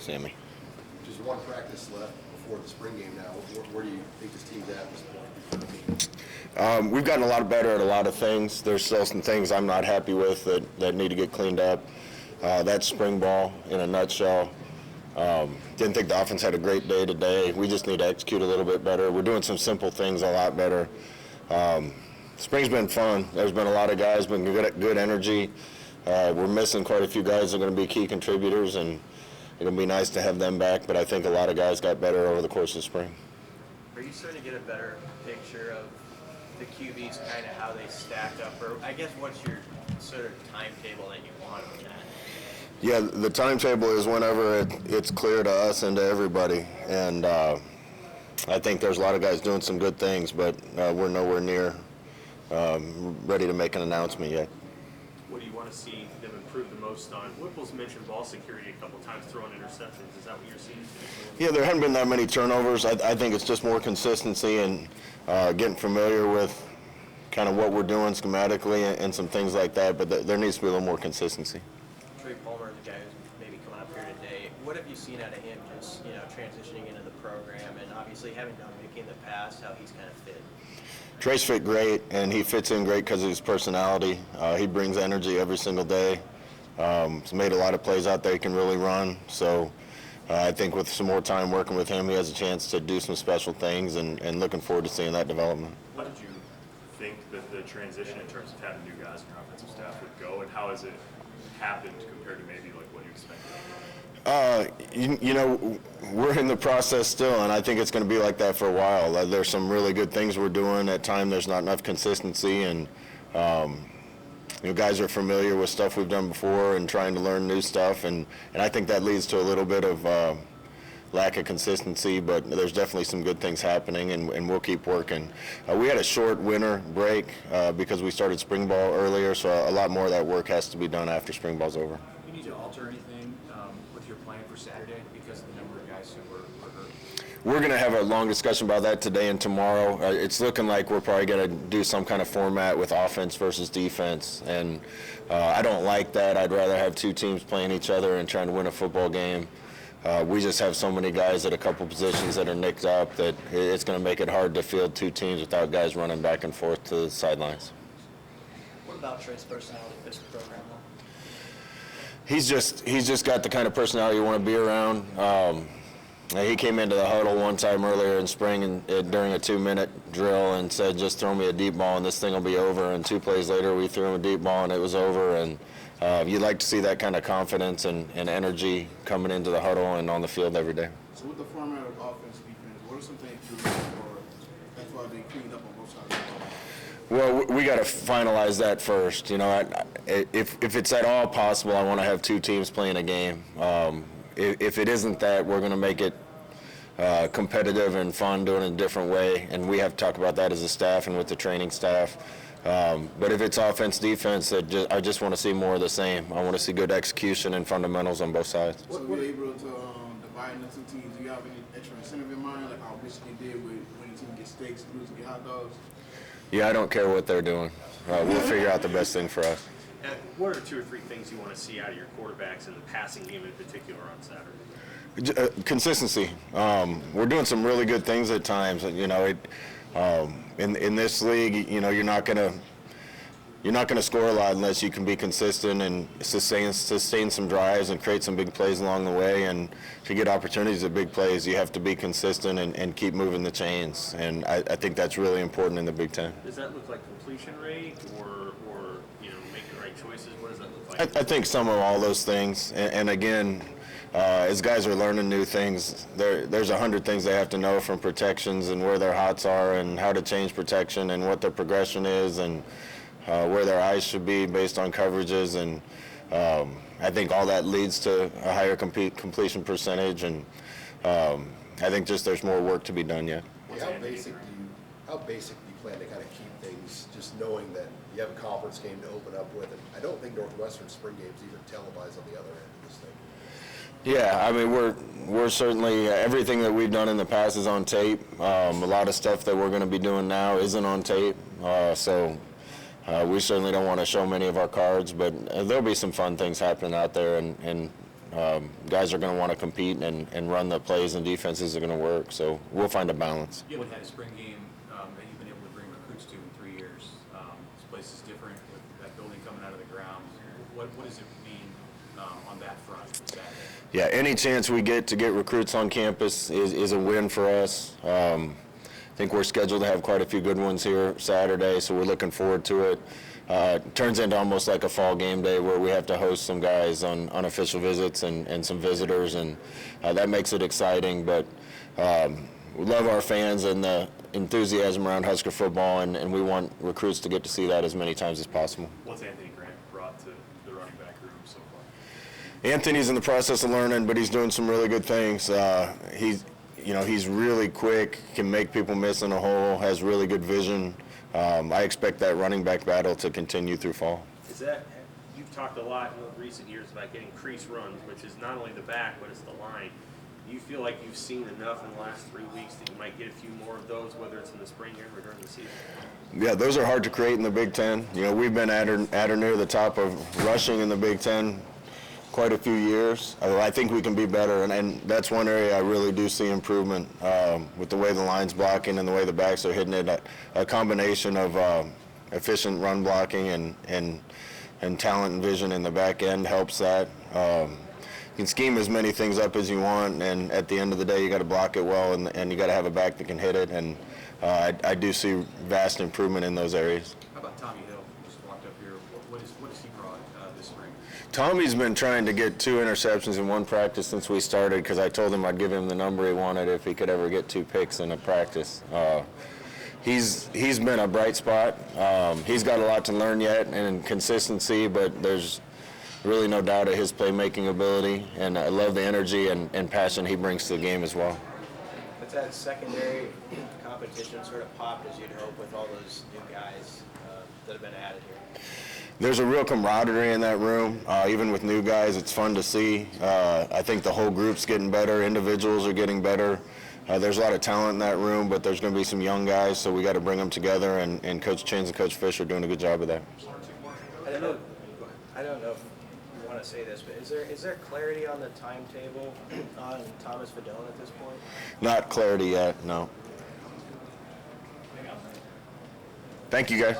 Sammy. Just one practice left before the spring game now. Where do you think this team's at this point? We've gotten a lot better at a lot of things. There's still some things I'm not happy with that need to get cleaned up. That's spring ball in a nutshell. Didn't think the offense had a great day today. We just need to execute a little bit better. We're doing some simple things a lot better. Spring's been fun. There's been a lot of guys, been good energy. We're missing quite a few guys that are going to be key contributors, and it'll be nice to have them back, but I think a lot of guys got better over the course of spring. Are you starting to get a better picture of the QBs, kind of how they stack up? Or I guess what's your sort of timetable that you want on that? Yeah, the timetable is whenever it's clear to us and to everybody. And I think there's a lot of guys doing some good things, but we're nowhere near ready to make an announcement yet. What do you want to see them improve the most on? Whipple's mentioned ball security a couple times, throwing interceptions. Is that what you're seeing? Yeah, there haven't been that many turnovers. I think it's just more consistency and getting familiar with kind of what we're doing schematically and some things like that, but there needs to be a little more consistency. Trey Palmer, the guy who's maybe coming up here today, what have you seen out of him just, transitioning into the program and obviously having done Mickey in the past, how he's kind of fit? Trey's fit great, and he fits in great because of his personality. He brings energy every single day. He's made a lot of plays out there he can really run. So I think with some more time working with him, he has a chance to do some special things, and looking forward to seeing that development. How did you think that the transition in terms of having new guys in your offensive staff would go, and how has it happened compared to maybe like what you expected? We're in the process still, and I think it's going to be like that for a while. There's some really good things we're doing. At times, there's not enough consistency, and guys are familiar with stuff we've done before and trying to learn new stuff, and I think that leads to a little bit of lack of consistency, but there's definitely some good things happening, and we'll keep working. We had a short winter break because we started spring ball earlier, so a lot more of that work has to be done after spring ball's over. You need to alter anything with your plan for Saturday because of the number of guys who were hurt? We're going to have a long discussion about that today and tomorrow. It's looking like we're probably going to do some kind of format with offense versus defense, and I don't like that. I'd rather have two teams playing each other and trying to win a football game. We just have so many guys at a couple positions that are nicked up that it's going to make it hard to field two teams without guys running back and forth to the sidelines. What about Trey's personality fits the program though? He's just got the kind of personality you want to be around. He came into the huddle one time earlier in spring and during a 2-minute drill and said, "Just throw me a deep ball and this thing will be over." And 2 plays later, we threw him a deep ball and it was over. And you'd like to see that kind of confidence and energy coming into the huddle and on the field every day. So with the format of offense, defense, what are some things you look for that's why they cleaned up on both sides of the ball? Well, we got to finalize that first. If it's at all possible, I want to have two teams playing a game. If it isn't that, we're going to make it competitive and fun, doing it in a different way, and we have to talk about that as a staff and with the training staff. But if it's offense, defense, I just want to see more of the same. I want to see good execution and fundamentals on both sides. So you're able to divide into two teams. Do you have any extra incentive in mind, like how Michigan did with winning team get steaks and losing get hot dogs? Yeah, I don't care what they're doing. We'll figure out the best thing for us. What are 2 or 3 things you want to see out of your quarterbacks in the passing game in particular on Saturday? Consistency. We're doing some really good things at times. In this league, you're not gonna score a lot unless you can be consistent and sustain some drives and create some big plays along the way. And to get opportunities at big plays, you have to be consistent and keep moving the chains. And I think that's really important in the Big Ten. Does that look like completion rate or making the right choices? What does that look like? I think some of all those things. And again, as guys are learning new things, there's 100 things they have to know, from protections and where their hots are and how to change protection and what their progression is and where their eyes should be based on coverages. And I think all that leads to a higher completion percentage. And I think just there's more work to be done yet. How basic do you plan to kind of keep things, just knowing that you have a conference game to open up with? And I don't think Northwestern spring games even televised on the other end of this thing. Yeah, I mean, we're certainly, everything that we've done in the past is on tape. A lot of stuff that we're going to be doing now isn't on tape. So we certainly don't want to show many of our cards, but there'll be some fun things happening out there, and Guys are going to want to compete and run the plays and defenses are going to work. So we'll find a balance. You haven't had a spring game that you've been able to bring recruits to in 3 years. This place is different with that building coming out of the ground. What does it mean on that front Saturday? Yeah, any chance we get to get recruits on campus is a win for us. I think we're scheduled to have quite a few good ones here Saturday, so we're looking forward to it. It turns into almost like a fall game day where we have to host some guys on unofficial visits and some visitors, and that makes it exciting. But we love our fans and the enthusiasm around Husker football, and we want recruits to get to see that as many times as possible. What's Anthony Grant brought to the running back room so far? Anthony's in the process of learning, but he's doing some really good things. He's really quick, can make people miss in a hole, has really good vision. I expect that running back battle to continue through fall. You've talked a lot in recent years about getting crease runs, which is not only the back, but it's the line. Do you feel like you've seen enough in the last 3 weeks that you might get a few more of those, whether it's in the spring game or during the season? Yeah, those are hard to create in the Big Ten. We've been at or near the top of rushing in the Big Ten quite a few years. I think we can be better, and that's one area I really do see improvement with the way the line's blocking and the way the backs are hitting it. A combination of efficient run blocking and talent and vision in the back end helps that. You can scheme as many things up as you want, and at the end of the day, you got to block it well, and you got to have a back that can hit it. And I do see vast improvement in those areas. How about Tommy Hill, who just walked up here? What has he brought this spring? Tommy's been trying to get 2 interceptions in one practice since we started because I told him I'd give him the number he wanted if he could ever get 2 picks in a practice. He's been a bright spot. He's got a lot to learn yet and consistency, but there's really no doubt of his playmaking ability, and I love the energy and passion he brings to the game as well. But that secondary competition sort of popped as you'd hope with all those new guys that have been added here. There's a real camaraderie in that room. Even with new guys, it's fun to see. I think the whole group's getting better. Individuals are getting better. There's a lot of talent in that room, but there's going to be some young guys, so we got to bring them together, and Coach Chains and Coach Fish are doing a good job of that. I don't know if you want to say this, but is there clarity on the timetable on Thomas Fedone at this point? Not clarity yet, no. Thank you, guys.